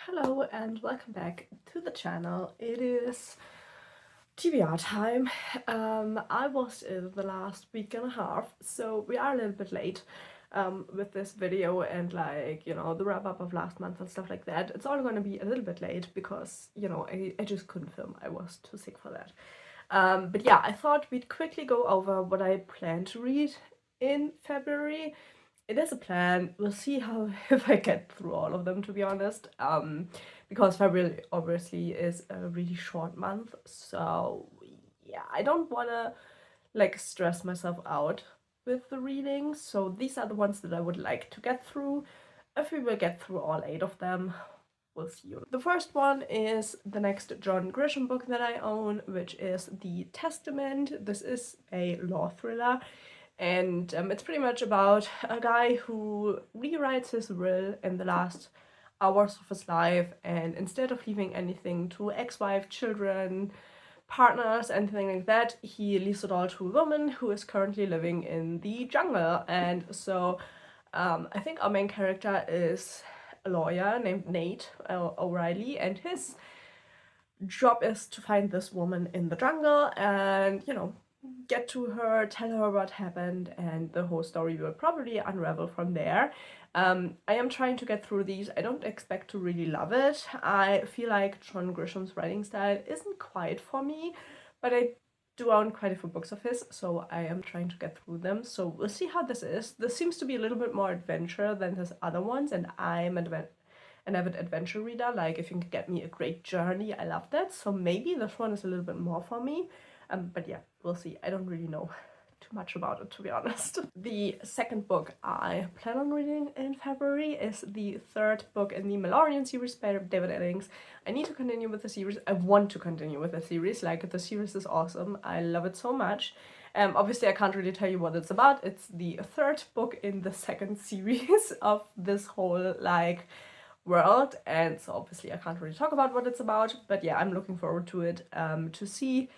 Hello and welcome back to the channel. It is TBR time. I was ill the last week and a half, so we are a little bit late with this video and the wrap up of last month and stuff like that. It's all gonna be a little bit late because, I just couldn't film. I was too sick for that. But yeah, I thought we'd quickly go over what I plan to read in February. It is a plan. We'll see how if I get through all of them, to be honest. Because February obviously is a really short month, so yeah, I don't wanna stress myself out with the readings. So these are the ones that I would like to get through. If we will get through all 8 of them, we'll see. The first one is the next John Grisham book that I own, which is The Testament. This is a law thriller. And it's pretty much about a guy who rewrites his will in the last hours of his life, and instead of leaving anything to ex-wife, children, partners, anything like that, he leaves it all to a woman who is currently living in the jungle. And so I think our main character is a lawyer named Nate O'Reilly, and his job is to find this woman in the jungle and, get to her, tell her what happened, and the whole story will probably unravel from there. I am trying to get through these. I don't expect to really love it. I feel like John Grisham's writing style isn't quite for me, but I do own quite a few books of his, so I am trying to get through them. So we'll see how this is. This seems to be a little bit more adventure than his other ones, and I'm an avid adventure reader. Like, if you can get me a great journey, I love that. So maybe this one is a little bit more for me. But yeah, we'll see. I don't really know too much about it, to be honest. The second book I plan on reading in February is the third book in the Malorian series by David Eddings. I need to continue with the series. I want to continue with the series. Like, the series is awesome. I love it so much. Obviously, I can't really tell you what it's about. It's the third book in the second series of this whole, world, and so obviously I can't really talk about what it's about, but yeah, I'm looking forward to it, to see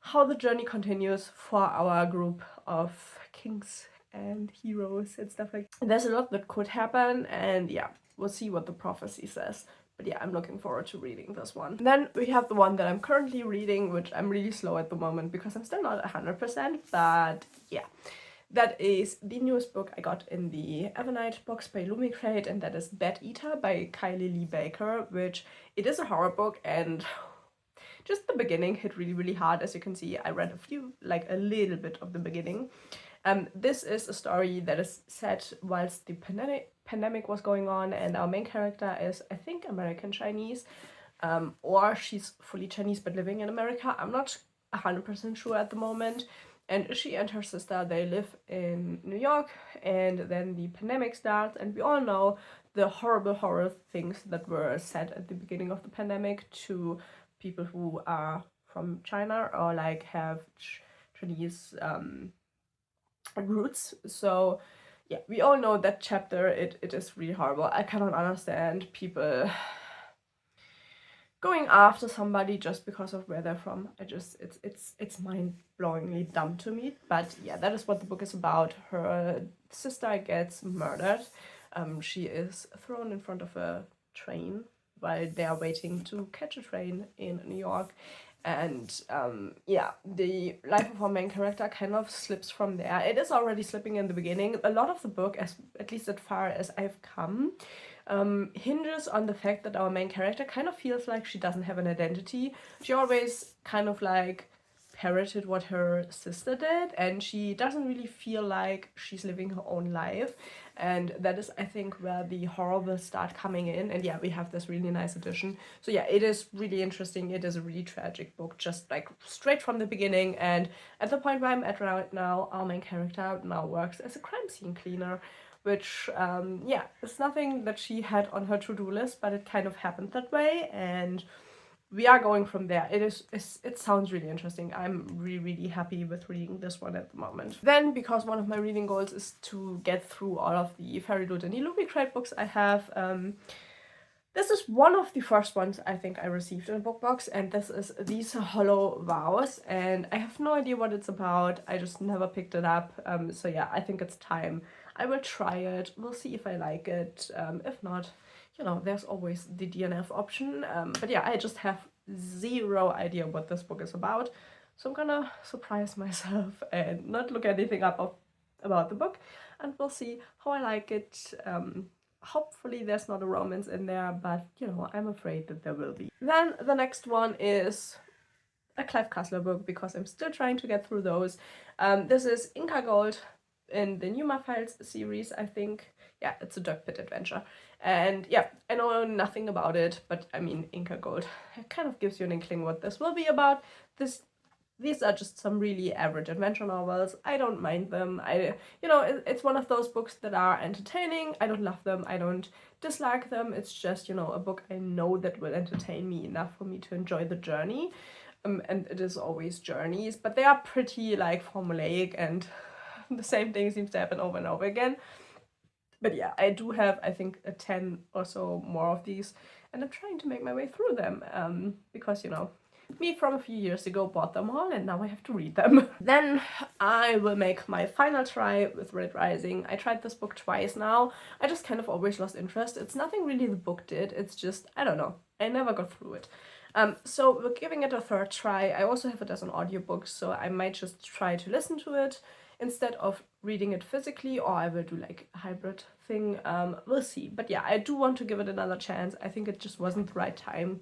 how the journey continues for our group of kings and heroes and stuff like that. There's a lot that could happen, and yeah, we'll see what the prophecy says. But yeah, I'm looking forward to reading this one. Then we have the one that I'm currently reading, which I'm really slow at the moment because I'm still not 100%, but yeah. That is the newest book I got in the Evernight box by Lumicrate, and that is Bad Eater by Kylie Lee Baker, which it is a horror book, and just the beginning hit really, really hard. As you can see, I read a little bit of the beginning. This is a story that is set whilst the pandemic was going on, and our main character is, I think, American Chinese, or she's fully Chinese but living in America. I'm not 100% sure at the moment. And she and her sister, they live in New York, and then the pandemic starts, and we all know the horrible things that were said at the beginning of the pandemic to people who are from China or have Chinese roots. So yeah, we all know that chapter. It is really horrible. I cannot understand people going after somebody just because of where they're from. It's mind-blowingly dumb to me. But yeah, that is what the book is about. Her sister gets murdered. She is thrown in front of a train while they are waiting to catch a train in New York. And yeah, the life of our main character kind of slips from there. It is already slipping in the beginning. A lot of the book, at least as far as I've come, hinges on the fact that our main character kind of feels like she doesn't have an identity. She always kind of parroted what her sister did, and she doesn't really feel like she's living her own life. And that is, I think, where the horror will start coming in. And yeah, we have this really nice addition. So yeah, it is really interesting. It is a really tragic book, just straight from the beginning. And at the point where I'm at right now, our main character now works as a crime scene cleaner, which yeah, it's nothing that she had on her to-do list, but it kind of happened that way, and we are going from there. It sounds really interesting. I'm really happy with reading this one at the moment. Then, because one of my reading goals is to get through all of the Fairy Loot and Illumicrate books I have, this is one of the first ones I think I received in a book box, and this is These Hollow Vows, and I have no idea what it's about. I just never picked it up, so yeah, I think it's time. I will try it. We'll see if I like it. If not, you know, there's always the DNF option. But yeah, I just have zero idea what this book is about. So I'm gonna surprise myself and not look anything up about the book, and we'll see how I like it. Hopefully there's not a romance in there, but you know, I'm afraid that there will be. Then the next one is a Clive Cussler book, because I'm still trying to get through those. This is Inca Gold in the Numa Files series, I think. Yeah, it's a dog pit adventure. And yeah, I know nothing about it, but I mean, Inca Gold, it kind of gives you an inkling what this will be about. These are just some really average adventure novels. I don't mind them. It's one of those books that are entertaining. I don't love them. I don't dislike them. It's just, you know, a book I know that will entertain me enough for me to enjoy the journey. And it is always journeys, but they are pretty like formulaic, and the same thing seems to happen over and over again. But yeah, I do have, I think, 10 or so more of these, and I'm trying to make my way through them, because, you know, me from a few years ago bought them all, and now I have to read them. Then I will make my final try with Red Rising. I tried this book twice now. I just kind of always lost interest. It's nothing really the book did, it's just, I don't know, I never got through it. So we're giving it a third try. I also have it as an audiobook, so I might just try to listen to it instead of reading it physically, or I will do like a hybrid thing. We'll see. But yeah, I do want to give it another chance. I think it just wasn't the right time.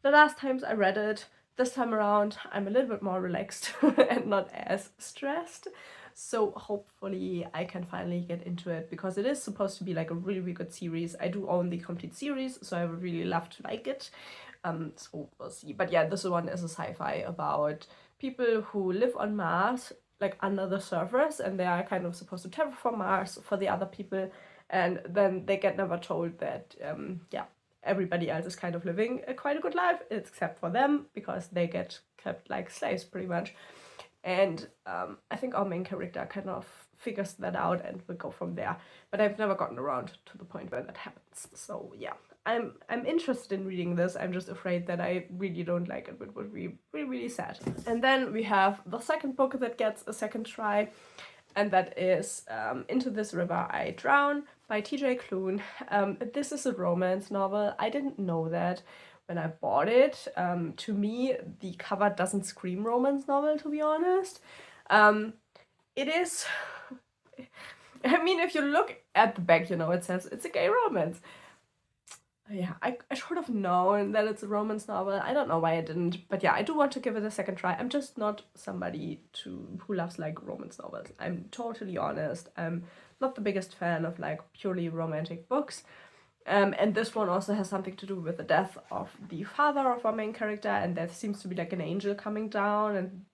The last times I read it, this time around, I'm a little bit more relaxed and not as stressed. So hopefully I can finally get into it, because it is supposed to be like a really, really good series. I do own the complete series, so I would really love to like it. So we'll see. But yeah, this one is a sci-fi about people who live on Mars, like under the surface, and they are kind of supposed to terraform Mars for the other people, and then they get never told that everybody else is kind of living quite a good life except for them, because they get kept like slaves pretty much. And I think our main character kind of figures that out and will go from there. But I've never gotten around to the point where that happens. So yeah, I'm interested in reading this. I'm just afraid that I really don't like it, but would be really, really sad. And then we have the second book that gets a second try, and that is Into This River I Drown by TJ Klune. This is a romance novel. I didn't know that when I bought it. To me, the cover doesn't scream romance novel, to be honest. It is... I mean, if you look at the back, you know, it says it's a gay romance. Yeah, I should have known that it's a romance novel. I don't know why I didn't, but yeah, I do want to give it a second try. I'm just not somebody who loves like romance novels. I'm totally honest. I'm not the biggest fan of like purely romantic books. And this one also has something to do with the death of the father of our main character, and there seems to be like an angel coming down, and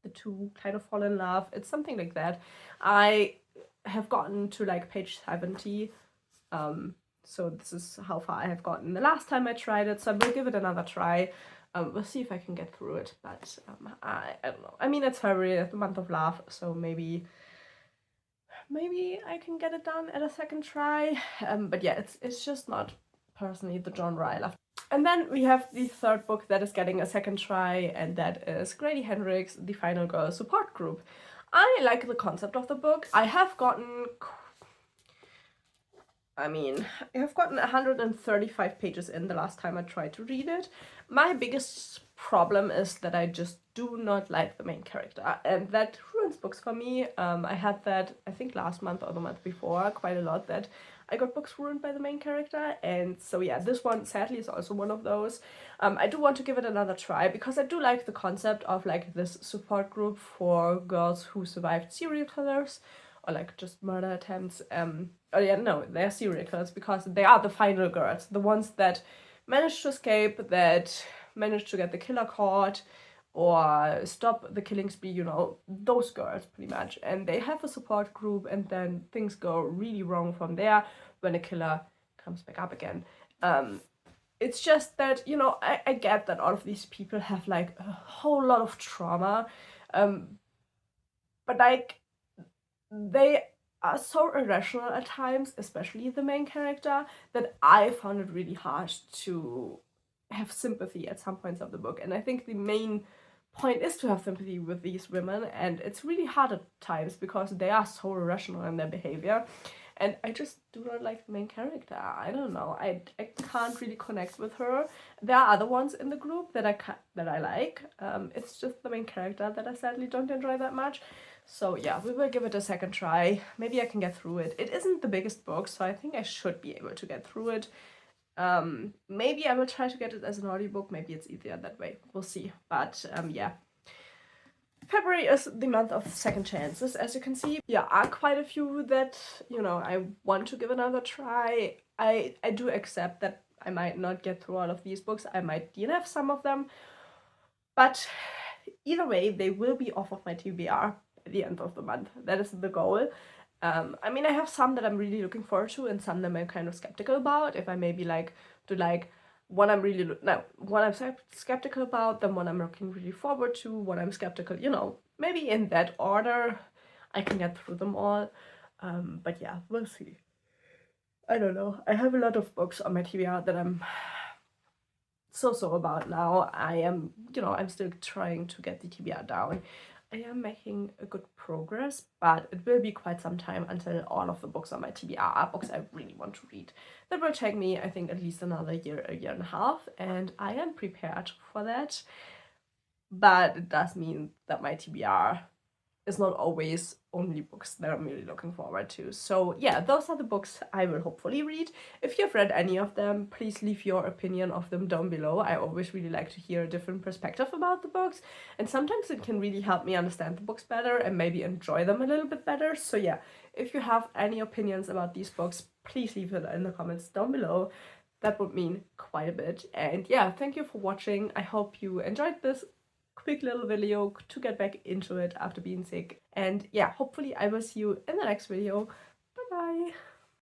the two kind of fall in love. It's something like that. I have gotten to like page 70. So this is how far I have gotten the last time I tried it, so I will give it another try. We'll see if I can get through it, but I don't know. I mean, it's February, the month of love, so maybe I can get it done at a second try. But yeah, it's just not personally the genre I love. And then we have the third book that is getting a second try, and that is Grady Hendrix, The Final Girl Support Group. I like the concept of the book. I have gotten 135 pages in the last time I tried to read it. My biggest problem is that I just do not like the main character, and that ruins books for me. I had that, I think last month or the month before, quite a lot, that I got books ruined by the main character, and so yeah, this one sadly is also one of those. I do want to give it another try, because I do like the concept of like this support group for girls who survived serial killers, or like just murder attempts. They're serial killers, because they are the final girls, the ones that managed to escape, that managed to get the killer caught, or stop the killing spree, you know, those girls pretty much. And they have a support group, and then things go really wrong from there when a killer comes back up again. It's just that, you know, I get that all of these people have like a whole lot of trauma, but like they are so irrational at times, especially the main character, that I found it really hard to have sympathy at some points of the book. And I think the main point is to have sympathy with these women, and it's really hard at times because they are so irrational in their behavior. and I just do not like the main character. I don't know. I can't really connect with her. There are other ones in the group that I like. It's just the main character that I sadly don't enjoy that much. So yeah, we will give it a second try. Maybe I can get through it. It isn't the biggest book, so I think I should be able to get through it. Maybe I will try to get it as an audiobook. Maybe it's easier that way. We'll see. But yeah. February is the month of second chances, as you can see. Yeah, are quite a few that, you know, I want to give another try. I do accept that I might not get through all of these books. I might DNF some of them. But either way, they will be off of my TBR at the end of the month. That is the goal. I mean, I have some that I'm really looking forward to and some that I'm kind of skeptical about. If I maybe like to like one I'm really one I'm skeptical about, then one I'm looking really forward to, one I'm skeptical, you know, maybe in that order. I can get through them all. But yeah, we'll see. I don't know. I have a lot of books on my TBR that I'm so about now. I am, you know, I'm still trying to get the TBR down. I am making a good progress, but it will be quite some time until all of the books on my TBR are books I really want to read. That will take me, I think, at least another year, a year and a half, and I am prepared for that. But it does mean that my TBR is not always only books that I'm really looking forward to. So yeah, those are the books I will hopefully read. If you've read any of them, please leave your opinion of them down below. I always really like to hear a different perspective about the books, and sometimes it can really help me understand the books better and maybe enjoy them a little bit better. So yeah, if you have any opinions about these books, please leave it in the comments down below. That would mean quite a bit. And yeah, thank you for watching. I hope you enjoyed this quick little video to get back into it after being sick. And yeah, hopefully I will see you in the next video. Bye bye!